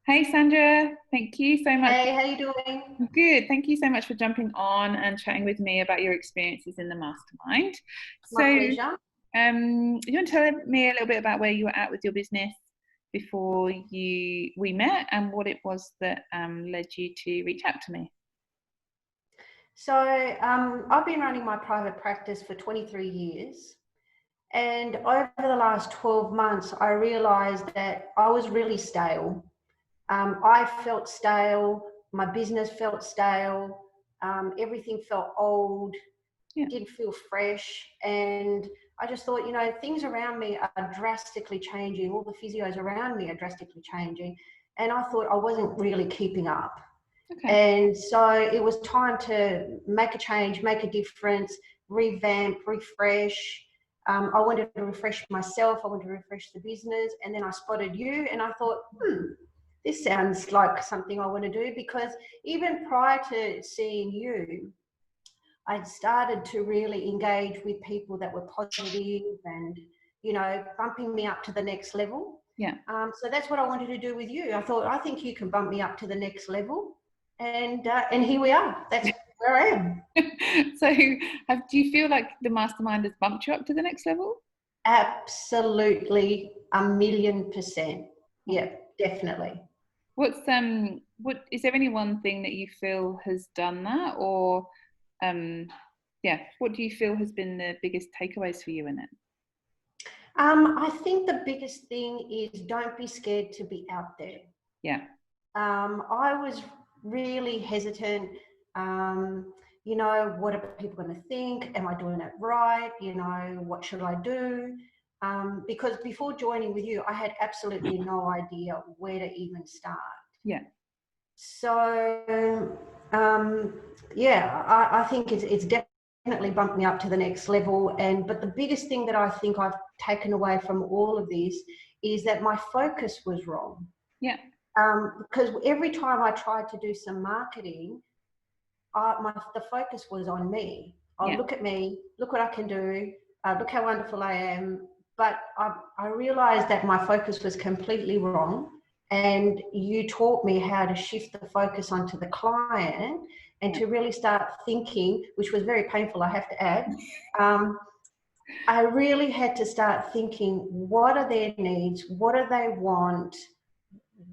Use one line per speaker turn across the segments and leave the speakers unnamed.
Hey Sandra, thank you so much.
Hey, how you doing?
Good. Thank you so much for jumping on and chatting with me about your experiences in the mastermind.
My
So,
pleasure.
you want to tell me a little bit about where you were at with your business before we met and what it was that led you to reach out to me?
I've been running my private practice for 23 years. And over the last 12 months, I realized that I was really stale. I felt stale. My business felt stale. Everything felt old,
Yeah.
didn't feel fresh. And I just thought, things around me are drastically changing. All the physios around me are drastically changing. And I thought I wasn't really keeping up.
Okay.
And so it was time to make a change, make a difference, revamp, refresh. I wanted to refresh myself. I wanted to refresh the business. And then I spotted you and I thought, this sounds like something I want to do, because even prior to seeing you, I'd started to really engage with people that were positive and, bumping me up to the next level.
Yeah.
So that's what I wanted to do with you. I thought, I think you can bump me up to the next level. And here we are. That's where I am.
So, do you feel like the mastermind has bumped you up to the next level?
Absolutely, 1,000,000%. Yeah, definitely.
What is there any one thing that you feel has done that, or yeah, what do you feel has been the biggest takeaways for you in it?
I think the biggest thing is don't be scared to be out there.
Yeah.
I was really hesitant. What are people going to think? Am I doing it right? What should I do? Because before joining with you, I had absolutely no idea where to even start.
Yeah.
So, I think it's definitely bumped me up to the next level. But the biggest thing that I think I've taken away from all of this is that my focus was wrong.
Yeah.
Because every time I tried to do some marketing, the focus was on me. Oh,
Yeah.
look at me, look what I can do, look how wonderful I am. But I realized that my focus was completely wrong. And you taught me how to shift the focus onto the client and
Yeah.
to really start thinking, which was very painful, I have to add. I really had to start thinking, what are their needs? What do they want?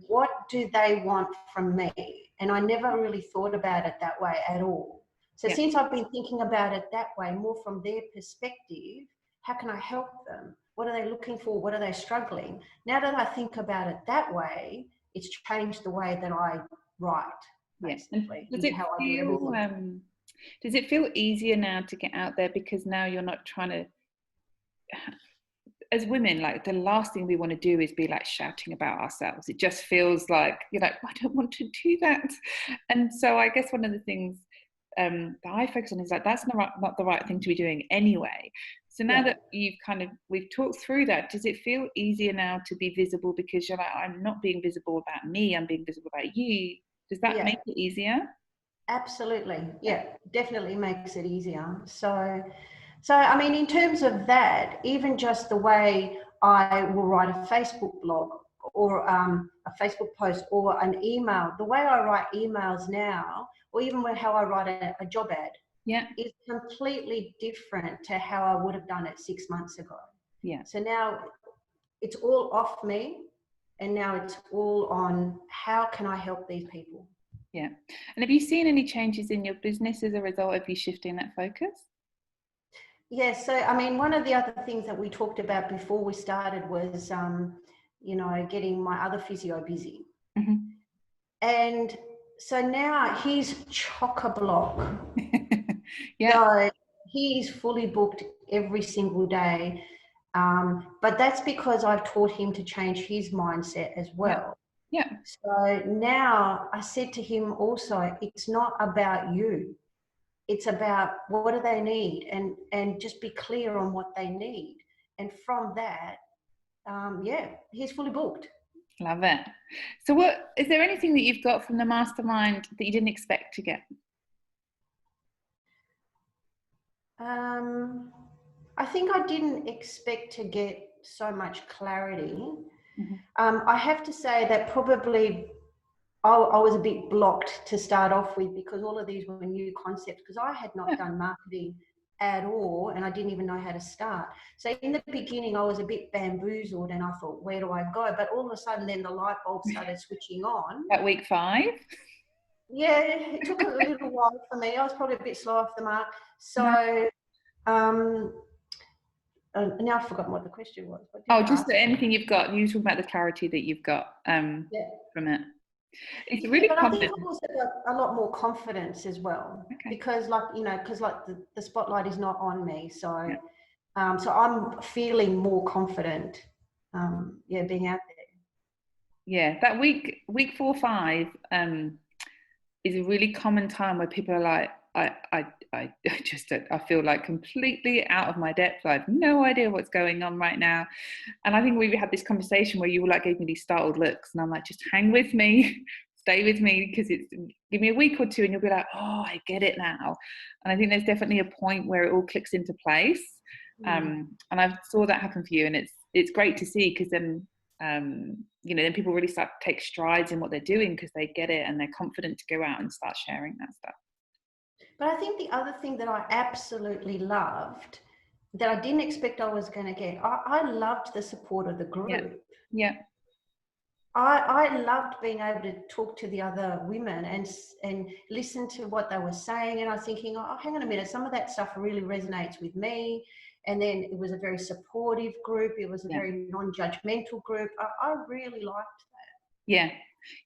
What do they want from me? And I never really thought about it that way at all. So
Yeah.
since I've been thinking about it that way, more from their perspective, how can I help them? What are they looking for? What are they struggling? Now that I think about it that way, it's changed the way that I write,
Yeah. And
basically, and how I do everything.
does it feel easier now to get out there because now you're not trying to, as women, like the last thing we want to do is be like shouting about ourselves. It just feels like you're like, I don't want to do that. And so I guess one of the things that I focus on is like that's not the right thing to be doing anyway. So now
Yeah.
that we've talked through that, does it feel easier now to be visible because you're like, I'm not being visible about me, I'm being visible about you? Does that
Yeah.
make it easier?
Absolutely. Yeah, definitely makes it easier. So I mean, in terms of that, even just the way I will write a Facebook blog or a Facebook post or an email, the way I write emails now, or even how I write a job ad,
Yeah.
is completely different to how I would have done it 6 months ago.
Yeah.
So now it's all off me, and now it's all on how can I help these people.
Yeah. And have you seen any changes in your business as a result of you shifting that focus?
Yes, so I mean, one of the other things that we talked about before we started was, getting my other physio busy.
Mm-hmm.
And so now he's chock-a-block.
Yeah.
So he's fully booked every single day. But that's because I've taught him to change his mindset as
Yeah.
well.
Yeah.
So now I said to him also, it's not about you. It's about what do they need, and just be clear on what they need. And from that, he's fully booked.
Love it. So what is there anything that you've got from the mastermind that you didn't expect to get?
I think I didn't expect to get so much clarity.
Mm-hmm.
I have to say that probably I was a bit blocked to start off with because all of these were new concepts because I had not done marketing at all and I didn't even know how to start. So in the beginning, I was a bit bamboozled and I thought, where do I go? But all of a sudden, then the light bulb started switching on.
At week 5?
Yeah, it took a little while for me. I was probably a bit slow off the mark. So now I've forgotten what the question was. What did you
Just
ask?
anything you've got. You talk about the clarity that you've got from it. It's really
but
common.
I think I've also got a lot more confidence as well because the spotlight is not on me. So so I'm feeling more confident being out there.
Yeah, that week 4, 5 is a really common time where people are like, I just I feel like completely out of my depth. I have no idea what's going on right now. And I think we had this conversation where you like gave me these startled looks and I'm like, just hang with me, stay with me, because it's give me a week or two and you'll be like, oh, I get it now. And I think there's definitely a point where it all clicks into place. And I saw that happen for you, and it's great to see, because then then people really start to take strides in what they're doing because they get it and they're confident to go out and start sharing that stuff.
But I think the other thing that I absolutely loved that I didn't expect I was going to get, I loved the support of the group.
Yeah.
I loved being able to talk to the other women and listen to what they were saying. And I was thinking, oh, hang on a minute, some of that stuff really resonates with me. And then it was a very supportive group. It was a very non-judgmental group. I really liked that.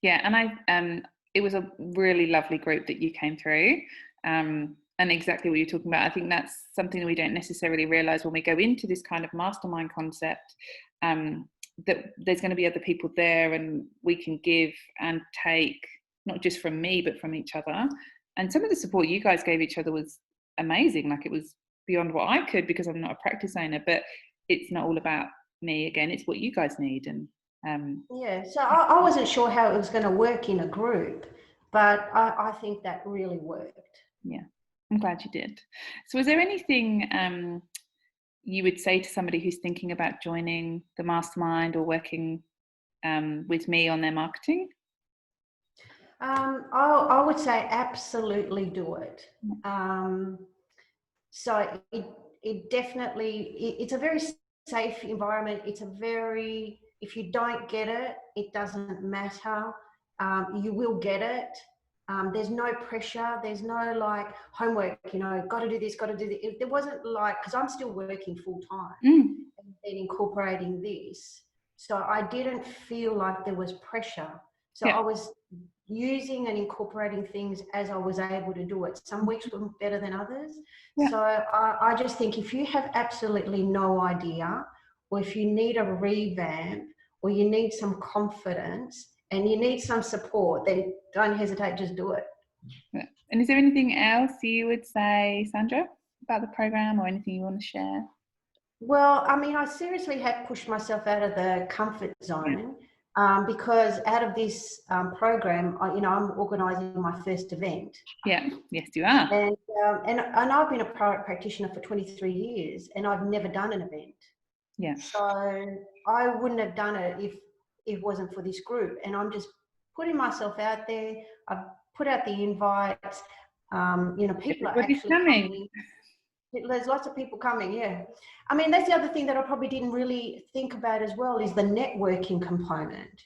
Yeah. And it was a really lovely group that you came through. And exactly what you're talking about. I think that's something that we don't necessarily realize when we go into this kind of mastermind concept, that there's going to be other people there and we can give and take, not just from me, but from each other. And some of the support you guys gave each other was amazing. Like, it was beyond what I could, because I'm not a practice owner, but it's not all about me. Again, it's what you guys need. And
so I wasn't sure how it was going to work in a group, but I think that really worked.
Yeah, I'm glad you did. So was there anything you would say to somebody who's thinking about joining the mastermind or working with me on their marketing?
I would say absolutely do it. So it definitely, it's a very safe environment. It's a very, if you don't get it, it doesn't matter. You will get it. There's no pressure. There's no like homework, got to do this, got to do this. There wasn't like, because I'm still working full time and then incorporating this. So I didn't feel like there was pressure. So I was using and incorporating things as I was able to do it. Some weeks were better than others. So I just think if you have absolutely no idea, or if you need a revamp, or you need some confidence and you need some support, then don't hesitate, just do it.
And is there anything else you would say, Sandra, about the program, or anything you want to share?
Well, I mean, I seriously have pushed myself out of the comfort zone. Because out of this program, I'm organising my first event.
Yeah, yes, you are.
And I've been a private practitioner for 23 years, and I've never done an event.
Yeah.
So I wouldn't have done it if it wasn't for this group. And I'm just putting myself out there. I've put out the invites. People are actually coming. There's lots of people coming, I mean, that's the other thing that I probably didn't really think about as well, is the networking component.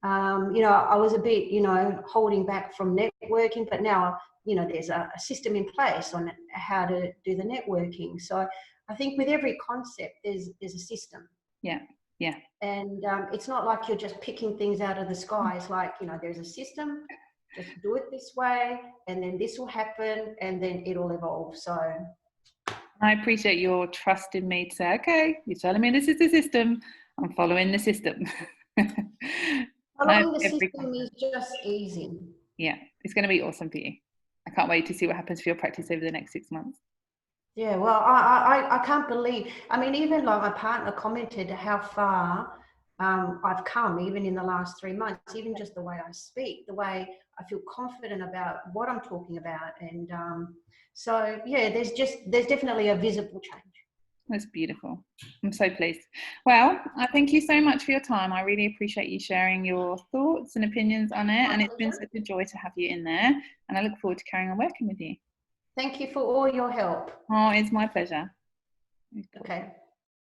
I was a bit, holding back from networking, but now, there's a system in place on how to do the networking. So I think with every concept, there's a system.
Yeah.
And it's not like you're just picking things out of the sky. It's like, there's a system, just do it this way, and then this will happen, and then it'll evolve. So
I appreciate your trust in me to say, okay, you're telling me this is the system, I'm following the system.
Following the system is just easy.
Yeah, it's going to be awesome for you. I can't wait to see what happens for your practice over the next 6 months.
Yeah, well, I can't believe, I mean, even like my partner commented how far I've come, even in the last 3 months, even just the way I speak, the way I feel confident about what I'm talking about. And so, yeah, there's definitely a visible change.
That's beautiful. I'm so pleased. Well, I thank you so much for your time. I really appreciate you sharing your thoughts and opinions on it. And it's been such a joy to have you in there. And I look forward to carrying on working with you.
Thank you for all your help.
Oh, it's my pleasure.
Okay.